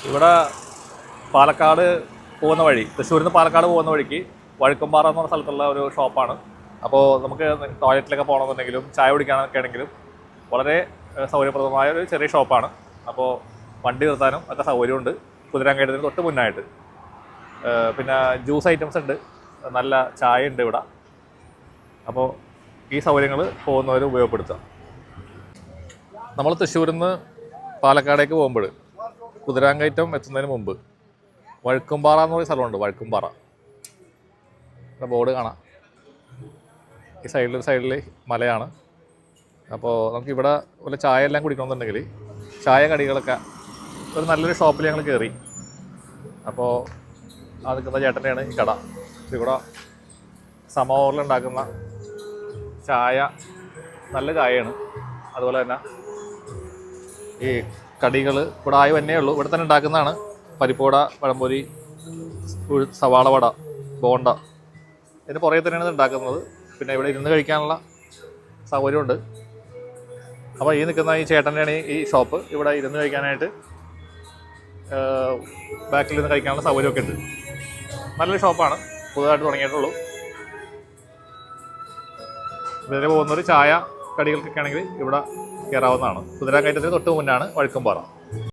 ഇവിടെ പാലക്കാട് പോകുന്ന വഴി, തൃശ്ശൂരിൽ നിന്ന് പാലക്കാട് പോകുന്ന വഴിക്ക് വഴുക്കുംപാറ എന്ന് പറഞ്ഞ സ്ഥലത്തുള്ള ഒരു ഷോപ്പാണ്. അപ്പോൾ നമുക്ക് ടോയ്ലറ്റിലൊക്കെ പോകണമെന്നുണ്ടെങ്കിലും ചായ കുടിക്കാനൊക്കെ ആണെങ്കിലും വളരെ സൗകര്യപ്രദമായ ഒരു ചെറിയ ഷോപ്പാണ്. അപ്പോൾ വണ്ടി നിർത്താനും ഒക്കെ സൗകര്യമുണ്ട്. കുതിരാങ്കയറ്റത്തിന് തൊട്ട് മുന്നായിട്ട്. പിന്നെ ജ്യൂസ് ഐറ്റംസ് ഉണ്ട്, നല്ല ചായ ഉണ്ട് ഇവിടെ. അപ്പോൾ ഈ സൗകര്യങ്ങൾ പോകുന്നവർ ഉപയോഗപ്പെടുത്തുക. നമ്മൾ തൃശ്ശൂരിൽ നിന്ന് പാലക്കാടേക്ക് പോകുമ്പോൾ കുതിരാങ്കയറ്റം എത്തുന്നതിന് മുമ്പ് വഴുക്കുംപാറ എന്ന് പറയുന്ന സ്ഥലമുണ്ട്. വഴുക്കുംപാറ ബോർഡ് കാണാം. ഈ സൈഡിൽ മലയാണ്. അപ്പോൾ നമുക്കിവിടെ വല്ല ചായ എല്ലാം കുടിക്കണമെന്നുണ്ടെങ്കിൽ ചായ കടികളൊക്കെ ഒരു നല്ലൊരു ഷോപ്പിൽ ഞങ്ങൾ കയറി. അപ്പോൾ ആ നിൽക്കുന്ന ചേട്ടൻ്റെയാണ് ഈ കട. ഇവിടെ സമോറിലുണ്ടാക്കുന്ന ചായ നല്ല ചായയാണ്. അതുപോലെ തന്നെ ഈ കടികൾ ഇവിടെ ആയി തന്നേ ഉള്ളൂ. ഇവിടെ തന്നെ ഉണ്ടാക്കുന്നതാണ്. പരിപ്പുവട, പഴംപൊരി, സവാള വട, ബോണ്ട, ഇതിന് പുറകെ തന്നെയാണ് ഇത് ഉണ്ടാക്കുന്നത്. പിന്നെ ഇവിടെ ഇരുന്ന് കഴിക്കാനുള്ള സൗകര്യമുണ്ട്. അപ്പോൾ ഈ നിൽക്കുന്ന ഈ ചേട്ടൻ്റെയാണ് ഈ ഷോപ്പ്. ഇവിടെ ഇരുന്ന് കഴിക്കാനായിട്ട് ബാക്കിൽ നിന്ന് കഴിക്കാനുള്ള സൗകര്യമൊക്കെ ഉണ്ട്. നല്ലൊരു ഷോപ്പാണ്, പുതുതായിട്ട് തുടങ്ങിയിട്ടുള്ളൂ. ഇതിൽ പോകുന്നൊരു ചായ കടികൾക്കൊക്കെ ആണെങ്കിൽ ഇവിടെ കയറാവുന്നതാണ്. കുതിരാങ്കയറ്റത്തിന് തൊട്ട് മുന്നാണ് വഴുക്കുംപാറ.